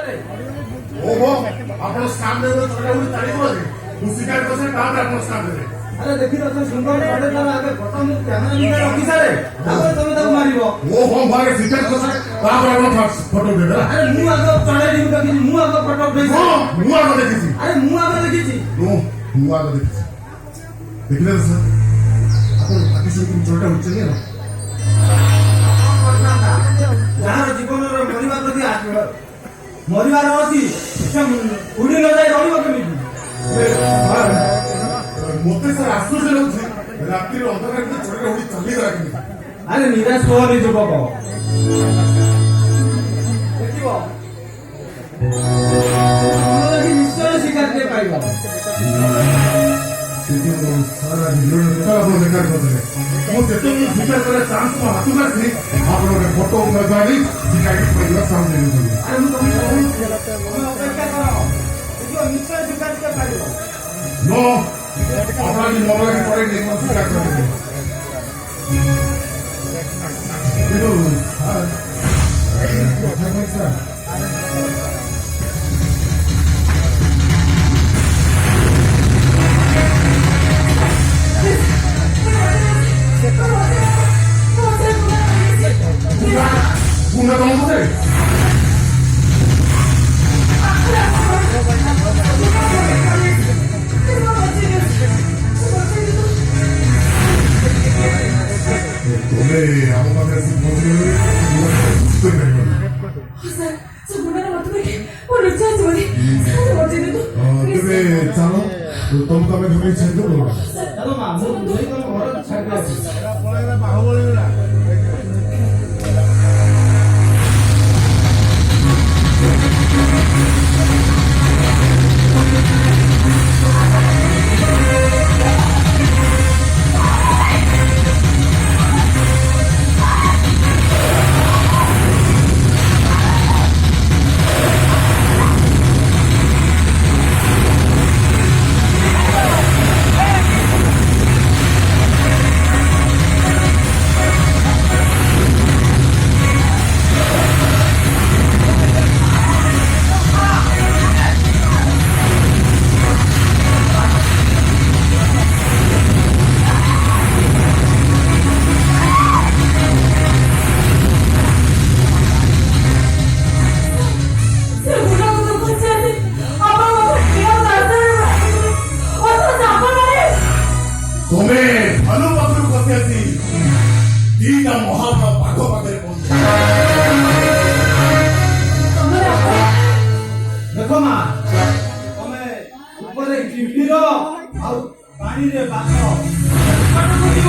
ଓହୋ ଆପଣ ସ୍କାମ୍ ଦେବେ ଛୋଟା ଉଡ଼ି ଚାଲିବ ଯେ ମୁଁ ଶିକାୟତ କରିଛି ତାପରେ ଆପଣ ସ୍କାମ୍ ଦେବେ। ଆରେ ଦେଖି ତ ସୁନ୍ଦର ବଡେ ତାର ଆଗେ ଫଟୋ ମୁଁ କ୍ୟାମେରା ନିକା ରଖି ସାରେ ତାପରେ ତମେ ତାକୁ ମାରିବ। ଓହୋ ଭାଇ ଶିକାୟତ କରିଛି ତାପରେ ଆପଣ ଫଟୋ ଦେବେ। ଆରେ ମୁଁ ଆଗ ଚଢେଇ ଦିବି ଦେଖିଛି ମୁଁ ଆଗ ଫଟୋ ଉଠେଇଛି। ହଁ ମୁଁ ଆଗ ଦେଖିଛି। ଆରେ ମୁଁ ଆଗ ଦେଖିଛି। ମୁଁ ଆଗ ଦେଖିଛି ଦେଖିଲେ ତ ସାର୍ ଆପଣ ବାକି ସବୁ ଛୋଟା ଉଠୁଛନ୍ତି ନା ଯାହାର ଜୀବନର ମରିବା ପ୍ରତି ମରିବାର ଅଛି ସେ ଉଡି ନ ଯାଇ ରହିବ କେମିତି? ମତେ ସାର୍ ଆଶ୍ଚର୍ଯ୍ୟ ଲାଗୁଛି ରାତିରେ ଅନ୍ଧକାର ଛୋଟା ଉଠି ଚାଲିଗଲା କେମିତି? ଆରେ ନିରାଶ ହୁଅନି ଯୁବକ ଦେଖିବ ନିଶ୍ଚୟ ଶିକାରଟିଏ ପାଇବ। ସାରା ଜୀବନ ଆପଣ ବେକାର କରିଦେଲେ ମୁଁ ଯେତେବେଳେ ସ୍ୱୀକାର କରିବା ଚାନ୍ସ ମୋ ହାତକୁ ଆସିଲି ଆପଣ ଗୋଟେ ଫଟୋ ଉଠାଇ ଶିକାୟତ କରିବା ଚାନ୍ସ ଦେଇଛନ୍ତି। ଆରେ ମୁଁ ତମେ ଅପେକ୍ଷା କର ଦେଖିବ ନିଶ୍ଚୟ ଶିକାରଟିଏ ପାଇବ। नो अपना भी मोबाइल में पड़े नहीं मत क्या करेंगे ये बुना कौन से ଆମ ପାଖରେ ତେବେ ଚାଲ ତମକୁ ଆମେ ଧରି ଛାଡ଼ିଦେବୁ। ଦେଖ ମା ତମେ ଉପରେ ଚିଠିର ଆଉ ପାଣିରେ ବାସ ଯିବ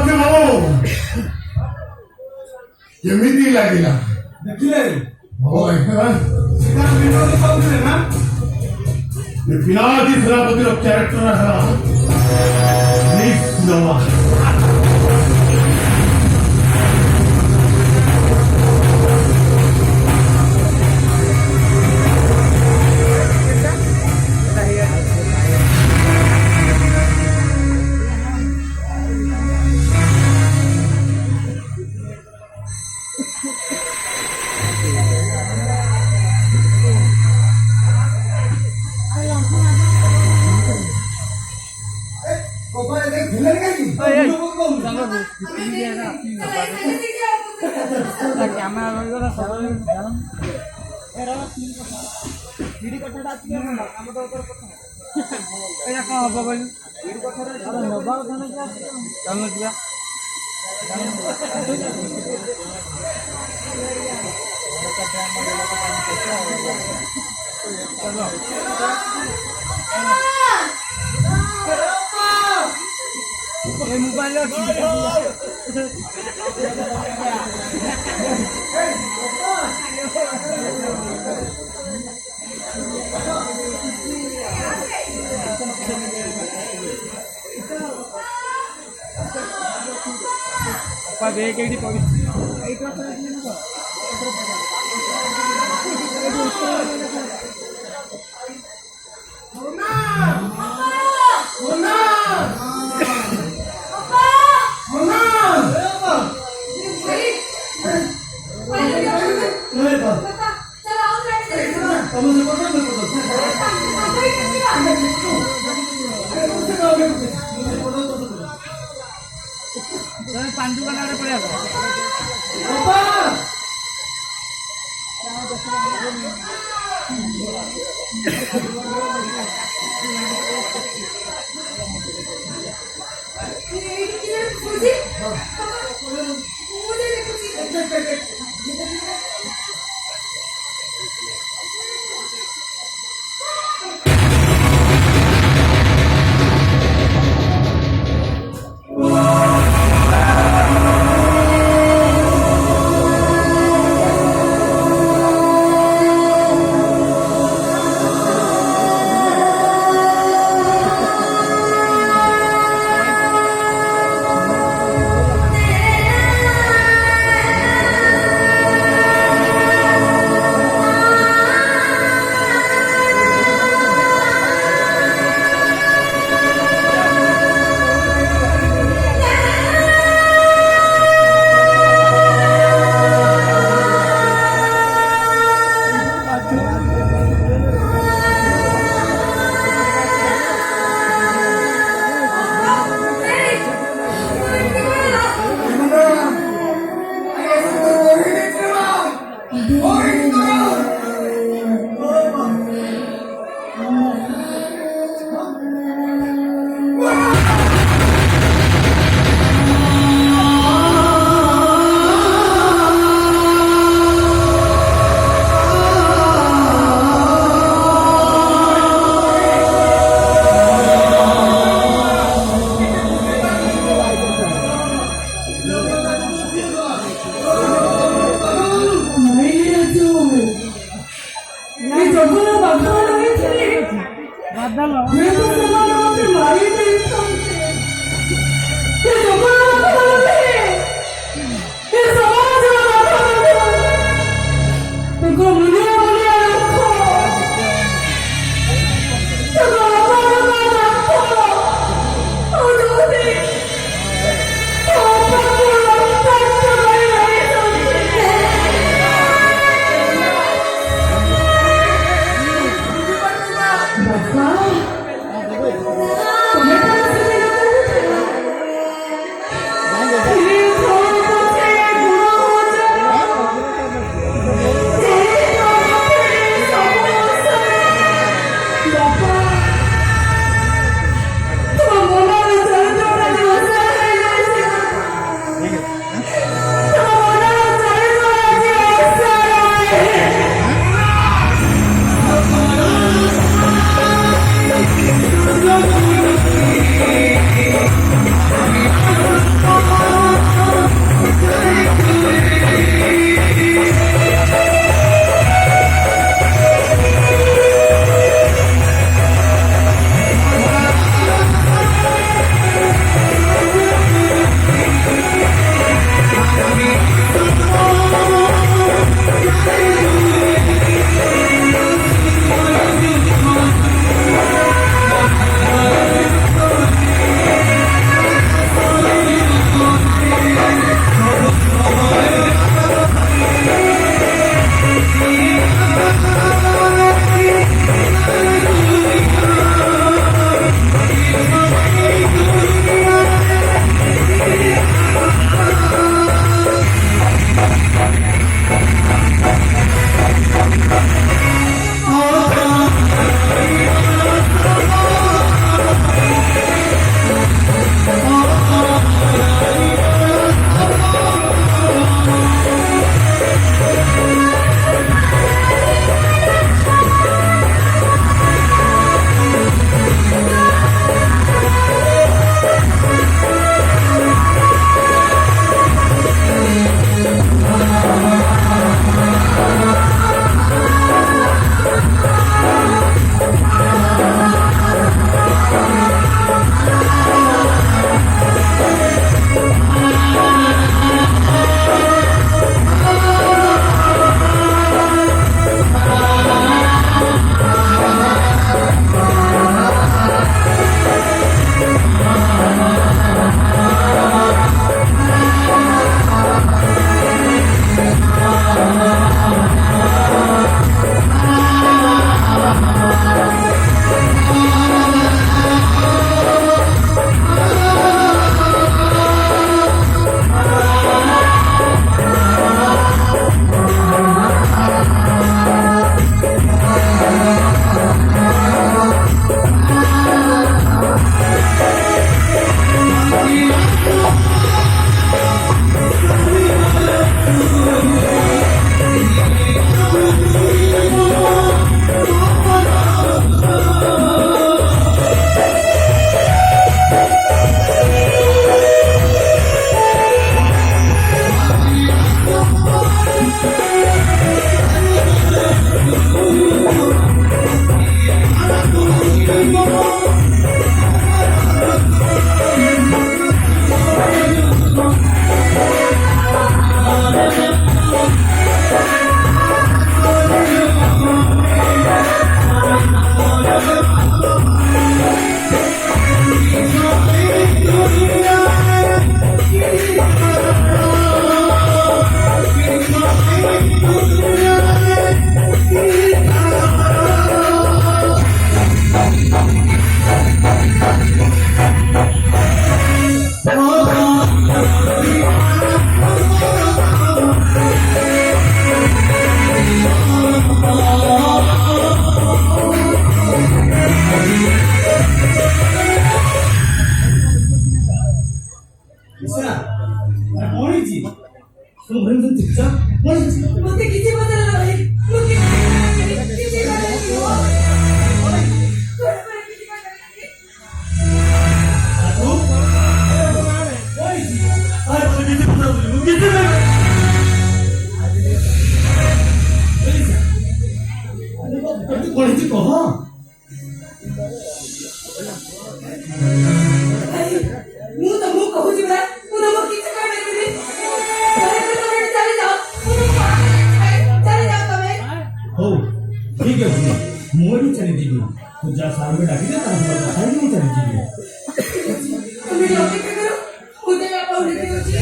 ସେନାପତି ବାବୁ କେମିତି ଲାଗିଲା ଦେଖିଲେ ଭଲ ଲାଗିଲା ସେଟା ବିନୋଦ କହୁଥିଲେ ନା ଏ ପିନାକୀ ସେନାପତିର କ୍ୟାରେକ୍ଟର ହେଲା ନିଃସ୍ନମା କବାଟ ଦେଇ ଥିଲେ କାହିଁକି ବିନୋଦ କହୁଥିଲେ କ୍ୟାମେରା ରହିଗଲା ସବୁବେଳେ ଏଇଟା କଣ ହବ କହିଲୁ ନବା କଥା ଚାଲୁନ ଯିବା ଏ ମୋବାଇଲ ବେଗ ଏଇଠି ପଡିଛି ପାଞ୍ଚ ଦୋକାନ ଆଡେ ପଳେଇ ଆଚ୍ଛା କଣ ହେଇଛି ତମ ଘରେ ମୁଁ ଚୁପଚାପ କଣ ହେଇଛି ମୋତେ କିଛି ପଚାରିଲା ନାହିଁ ମୁଁ କିଛି କରିନି କିଛି ତୁ କଣ ହେଇଛି ଆରେ ମୋତେ କିଛି ପଚାରୁଥିଲି ମୁଁ କିଛି କରିନି କଣ ହେଇଛି କହ ମୁଁ ତମକୁ କହୁଛି ପରା ମୁଁ ତମକୁ କିଛି କହିପାରିବିନି ତମେ ଚାଲି ଯାଅ ଚାଲି ଯାଅ ତମେ ହଉ ଠିକ ଅଛି ମୁଁ ଏଠୁ ଚାଲିଯିବି ତୁ ଯାହା ସାର୍ଙ୍କୁ ଡାକିଦେ ତାଙ୍କ ସହିତ କଥା ହେଇକି ମୁଁ ଚାଲିଯିବି তুমি অপেক্ষা করো ওদের বাবা উঠে হচ্ছে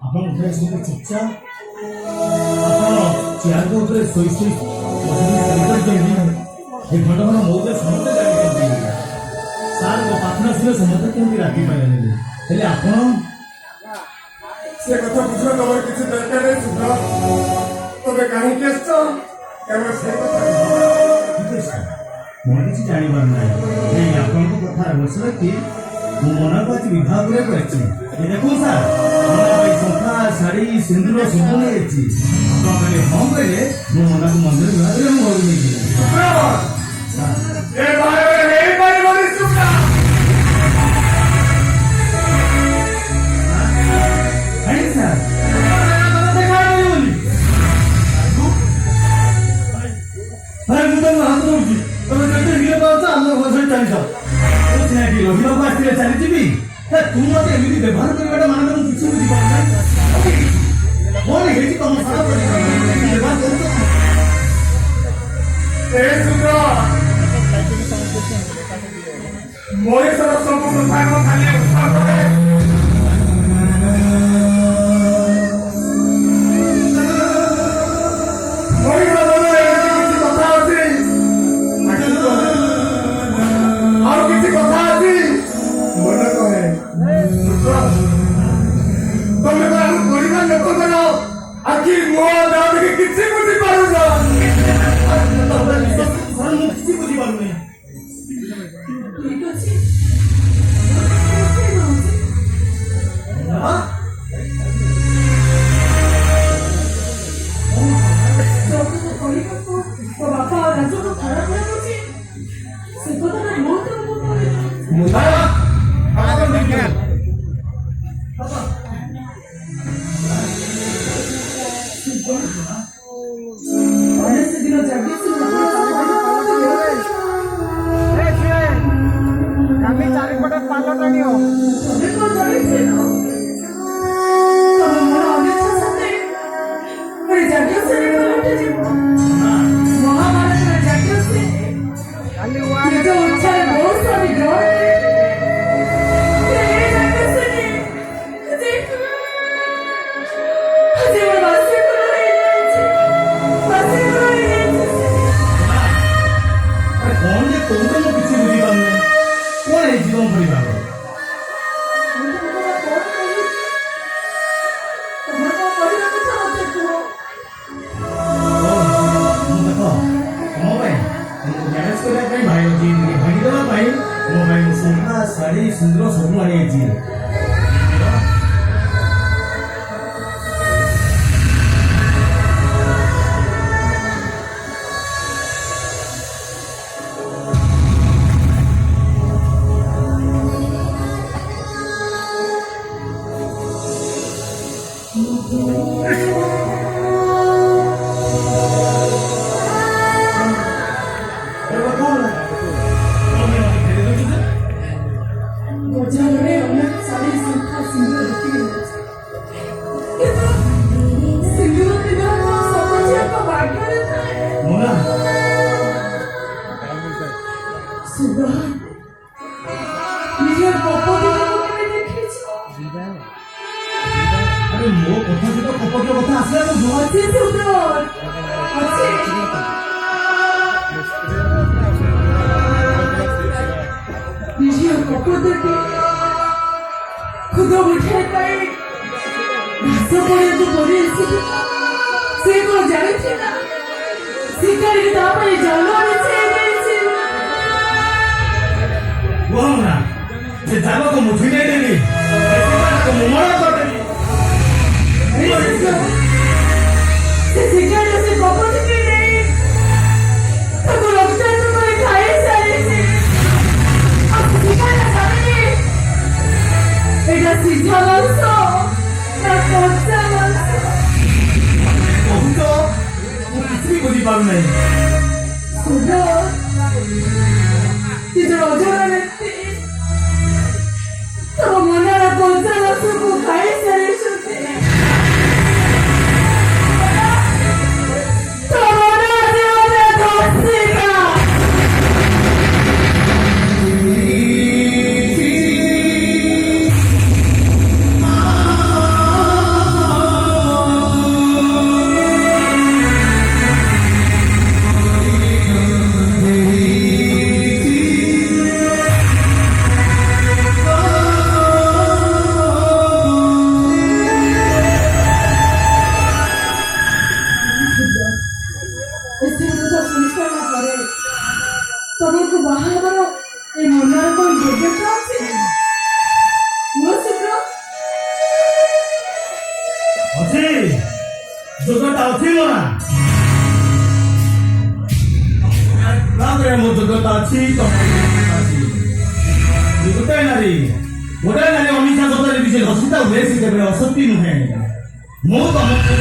ଆପଣ ଉଠେଇ ସବୁ ଚୁପଚାପ ଆପଣ ଚେୟାର ଉପରେ ଶୋଇ ଶୋଇ କରିଦିଅନ୍ତି ଏ ଘଟଣା ବହୁତ ସମସ୍ତେ ଜାଣିଛନ୍ତି ସାର୍ ମୋ ପ୍ରାର୍ଥନା ଶୁଣେ ସମସ୍ତେ କେମିତି ରାତି ପାଇଲେନି ହେଲେ ଆପଣ ସେ କଥା ବୁଝିବା ତମର କିଛି ଦରକାର ନାହିଁ ସୁଦ୍ଧା ତମେ କାହିଁକି ଆସିଛ କେବଳ ସେ କଥା ମୋର କିଛି ଜାଣିବାର ନାହିଁ ଏଇ ଆପଣଙ୍କ କଥା ଅବସର କି ମୁଁ ମନକୁ ଆଜି ବିବାହ କରିବାକୁ ଆସିଛି ଏ ଦେଖୁନ ସାର୍ ମନା ପାଇଁ ଶଙ୍ଖା ଶାଢ଼ୀ ସିନ୍ଦୁର ସବୁ ନେଇଯାଇଛି ଆପଣ କହିଲେ ହଁ କହିଲେ ମୁଁ ମନାକୁ ମନ୍ଦିର ବିବାହ କରି ମୁଁ ଘରକୁ ନେଇଯିବି ଏ ବାହାରେ ହେଇପାରିବନି ସୁଦ୍ଧା କାହିଁକି ସାର୍ ଦେଖାହେବନି ଆରେ ମୁଁ ତମକୁ ହାତ ଦଉଛି ତମେ ଯେତେ ହିରୋ ପାଉଛ ଆମ ଘର ସହିତ ଚାଲିଛ ରହିବାକୁ ଆସିଥିଲେ ଚାଲିଯିବି ତୁ ମତେ ଏମିତି ବ୍ୟବହାର କରିବାଟା ମାନେ ମୁଁ କିଛି ବୁଝିପାରୁନାହିଁ କଣ ହେଇଛି ତମ ସାରା ବ୍ୟବହାର କରୁଛ ଏ ସୁଦ୍ଧା ମଣିଷର ସବୁ କଥା ଖାଲି ଉତ୍ସାହ କରେ ମଣିଷ ମନରେ ଏମିତି କିଛି କଥା ଅଛି ଆଉ କିଛି କଥା ଅଛି ମନେ କହେ ତମେ ତ ଆମ ପରିବାର ଲୋକଙ୍କର ଆଖି ମୁହଁ ଦାବିକି କିଛି ବୁଝିପାରୁନ ମୁଁ କିଛି ବୁଝିପାରୁନି ঠিক আছে ବାପା ରାଜକୁ ଖରାପ ଲାଗୁଛି ସେ କଥାଟା ବହୁତ ସେଦିନ ଜାଗି ଚାରିପଟେ ପାଲ ଟାଣିବ ତମେ କଣ ଜାଣିଥିଲ ତମ ମନ ଅନିଚ୍ଛା ସତ୍ତ୍ୱେ ଗୋଟେ ଜାଗି ମହାଭାରତର ଜାଗି ନିଜ ଇଚ୍ଛାରେ ବହୁତ ସାରି ଗ୍ରହଣ କଣ ଯେ କହୁଛ ମୁଁ କିଛି ବୁଝିପାରୁନି କଣ ହେଇଛି ତମ ପରିବାର ଶାଢ଼ୀ ସୁନ୍ଦର ସବୁ ଆଣିଯାଇଛି ବଜାରରେ ଅନେକ ଶିକାରୀକୁ ତା ପାଇଁ ଜଙ୍ଗଲରେ ଛାଇ ଦେଇଛି। କୁହନା ସେ ଜାଗକୁ ମୁଁ ଛିଣ୍ଡେଇ ଦେବି ମୁଁ ମନା କରିଦେବି। ସେ ଶିକାରୀର ସେ କପଟିକି ନେଇ ତାକୁ ରକ୍ତାକ୍ତ କରି ଖାଇ ସାରିଛି। ଆଉ ସେ ଶିକାରୀର ଜାଣିନି ଏଇଟା ସିଝା ମାଂସ ନା କଞ୍ଚା ମାଂସ। କହୁଛ ମୁଁ କିଛି ବି ବୁଝିପାରୁନାହିଁ। ସୁଧ ନିଜର ଅଜଣା ବ୍ୟକ୍ତି ତମ ମନର କଞ୍ଚା ମାଂସକୁ ଖାଇ ସାରିଛନ୍ତି। ତମକୁ ବାହା ହେବାର ଏ ମନର କଣ ଯୋଗ୍ୟତା ଅଛି? ମୋ ଶୁକ୍ର ଅଛି ଯୋଗ୍ୟତା ଅଛି ନା ତାପରେ ମୋ ଯୋଗ୍ୟତା ଅଛି ଗୋଟାଏ ନାରୀ ଅମିଶା ସତରେ କିଛି ହସିତା ହୁଏ ସେ କେବେ ଅସତ୍ୟ ନୁହେଁ। ମୁଁ ତମକୁ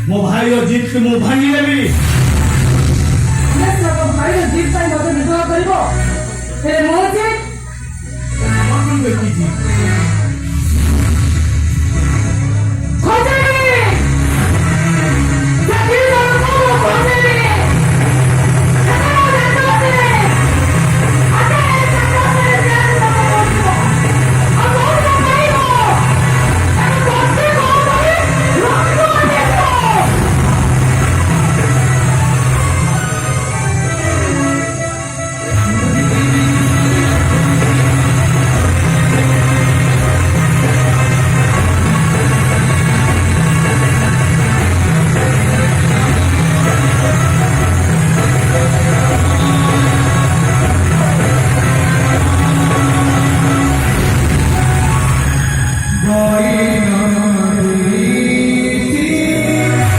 ମୋ ଭାଇର ଜିତ୍ ମୁଁ ଭାଙ୍ଗି ଦେବି। ଭାଇର ଜିତ୍ ପାଇଁ ମତେ ବିବାହ କରିବ? ହେଲେ ମୋ ଜିତ୍ ଦେଖିଛି